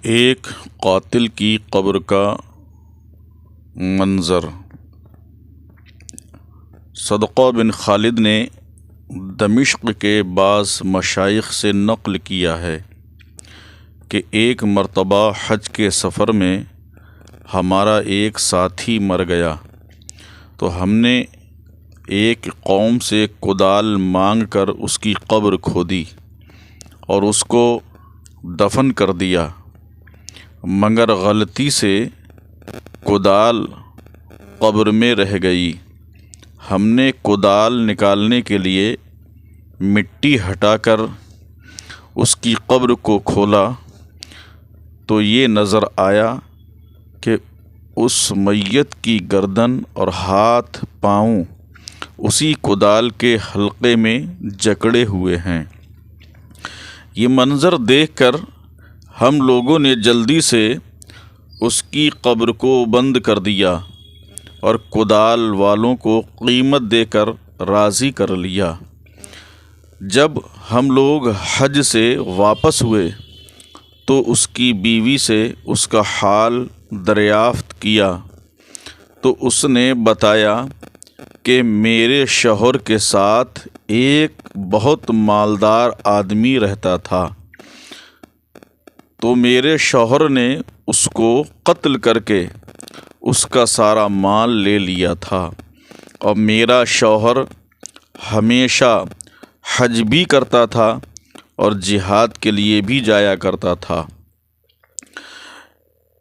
ایک قاتل کی قبر کا منظر۔ صدقہ بن خالد نے دمشق کے بعض مشائخ سے نقل کیا ہے کہ ایک مرتبہ حج کے سفر میں ہمارا ایک ساتھی مر گیا تو ہم نے ایک قوم سے کدال مانگ کر اس کی قبر کھودی اور اس کو دفن کر دیا، مگر غلطی سے کدال قبر میں رہ گئی۔ ہم نے کدال نکالنے کے لیے مٹی ہٹا کر اس کی قبر کو کھولا تو یہ نظر آیا کہ اس میت کی گردن اور ہاتھ پاؤں اسی کدال کے حلقے میں جکڑے ہوئے ہیں۔ یہ منظر دیکھ کر ہم لوگوں نے جلدی سے اس کی قبر کو بند کر دیا اور کدال والوں کو قیمت دے کر راضی کر لیا۔ جب ہم لوگ حج سے واپس ہوئے تو اس کی بیوی سے اس کا حال دریافت کیا تو اس نے بتایا کہ میرے شوہر کے ساتھ ایک بہت مالدار آدمی رہتا تھا، تو میرے شوہر نے اس کو قتل کر کے اس کا سارا مال لے لیا تھا، اور میرا شوہر ہمیشہ حج بھی کرتا تھا اور جہاد کے لیے بھی جایا کرتا تھا۔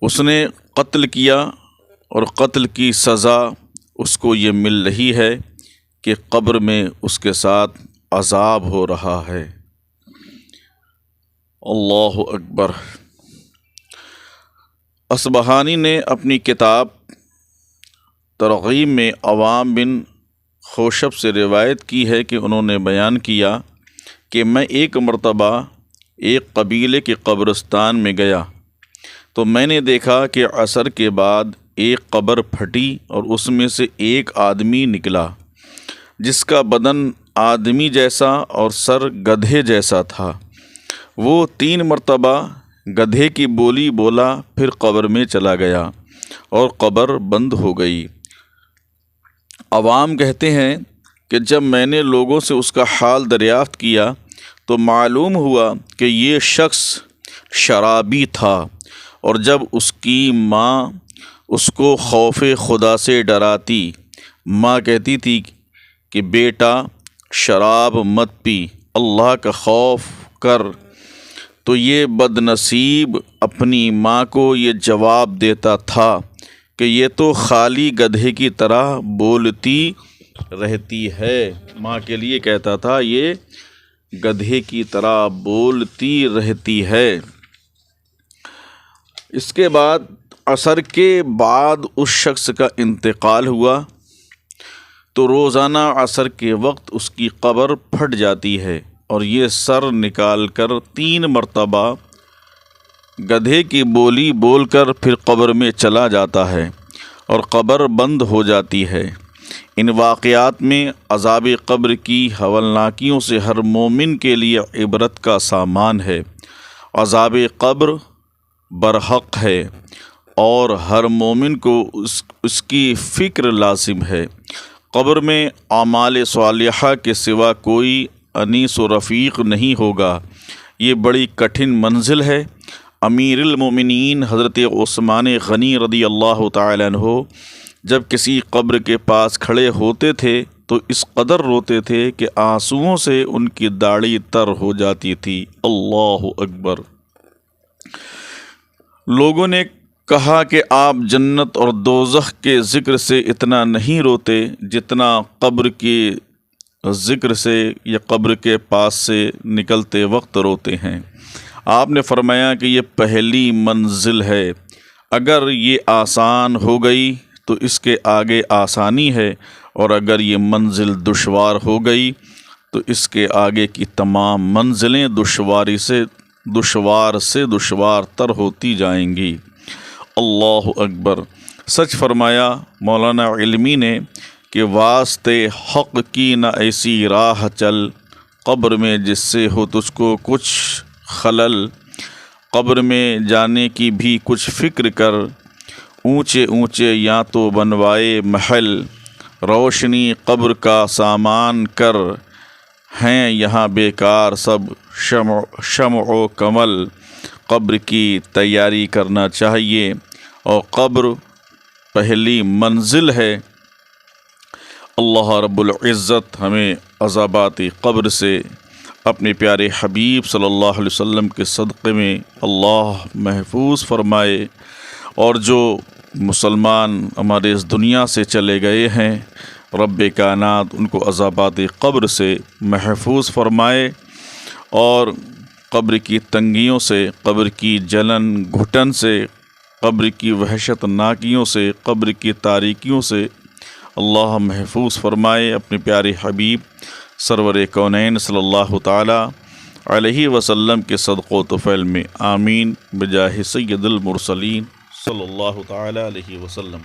اس نے قتل کیا اور قتل کی سزا اس کو یہ مل رہی ہے کہ قبر میں اس کے ساتھ عذاب ہو رہا ہے۔ اللہ اکبر۔ اصبہانی نے اپنی کتاب ترغیب میں عوام بن خوشب سے روایت کی ہے کہ انہوں نے بیان کیا کہ میں ایک مرتبہ ایک قبیلے کے قبرستان میں گیا تو میں نے دیکھا کہ عصر کے بعد ایک قبر پھٹی اور اس میں سے ایک آدمی نکلا جس کا بدن آدمی جیسا اور سر گدھے جیسا تھا۔ وہ 3 مرتبہ گدھے کی بولی بولا، پھر قبر میں چلا گیا اور قبر بند ہو گئی۔ عوام کہتے ہیں کہ جب میں نے لوگوں سے اس کا حال دریافت کیا تو معلوم ہوا کہ یہ شخص شرابی تھا، اور جب اس کی ماں اس کو خوف خدا سے ڈراتی، ماں کہتی تھی کہ بیٹا شراب مت پی، اللہ کا خوف کر، تو یہ بد نصیب اپنی ماں کو یہ جواب دیتا تھا کہ یہ تو خالی گدھے کی طرح بولتی رہتی ہے۔ ماں کے لیے کہتا تھا یہ گدھے کی طرح بولتی رہتی ہے۔ اس کے بعد عصر کے بعد اس شخص کا انتقال ہوا تو روزانہ عصر کے وقت اس کی قبر پھٹ جاتی ہے اور یہ سر نکال کر 3 مرتبہ گدھے کی بولی بول کر پھر قبر میں چلا جاتا ہے اور قبر بند ہو جاتی ہے۔ ان واقعات میں عذاب قبر کی ہولناکیوں سے ہر مومن کے لیے عبرت کا سامان ہے۔ عذاب قبر برحق ہے اور ہر مومن کو اس کی فکر لازم ہے۔ قبر میں اعمال صالحہ کے سوا کوئی انیس و رفیق نہیں ہوگا۔ یہ بڑی کٹھن منزل ہے۔ امیر المومنین حضرت عثمان غنی رضی اللہ تعالیٰ عنہ جب کسی قبر کے پاس کھڑے ہوتے تھے تو اس قدر روتے تھے کہ آنسوؤں سے ان کی داڑھی تر ہو جاتی تھی۔ اللہ اکبر۔ لوگوں نے کہا کہ آپ جنت اور دوزخ کے ذکر سے اتنا نہیں روتے جتنا قبر کے ذکر سے یا قبر کے پاس سے نکلتے وقت روتے ہیں۔ آپ نے فرمایا کہ یہ پہلی منزل ہے، اگر یہ آسان ہو گئی تو اس کے آگے آسانی ہے، اور اگر یہ منزل دشوار ہو گئی تو اس کے آگے کی تمام منزلیں دشوار سے دشوار تر ہوتی جائیں گی۔ اللہ اکبر۔ سچ فرمایا مولانا علمی نے کہ واسطے حق کی نہ ایسی راہ چل، قبر میں جس سے ہو تجھ کو کچھ خلل، قبر میں جانے کی بھی کچھ فکر کر، اونچے اونچے یا تو بنوائے محل، روشنی قبر کا سامان کر، ہیں یہاں بیکار سب شمع و کمل۔ قبر کی تیاری کرنا چاہیے، اور قبر پہلی منزل ہے۔ اللہ رب العزت ہمیں عذابات قبر سے اپنے پیارے حبیب صلی اللہ علیہ وسلم کے صدقے میں اللہ محفوظ فرمائے، اور جو مسلمان ہمارے اس دنیا سے چلے گئے ہیں، رب کائنات ان کو عذابات قبر سے محفوظ فرمائے، اور قبر کی تنگیوں سے، قبر کی جلن گھٹن سے، قبر کی وحشت ناکیوں سے، قبر کی تاریکیوں سے اللہ محفوظ فرمائے اپنے پیارے حبیب سرور کونین صلی اللہ تعالی علیہ وسلم کے صدق و طفیل میں، آمین بجاہ سید المرسلین صلی اللہ تعالی علیہ وسلم۔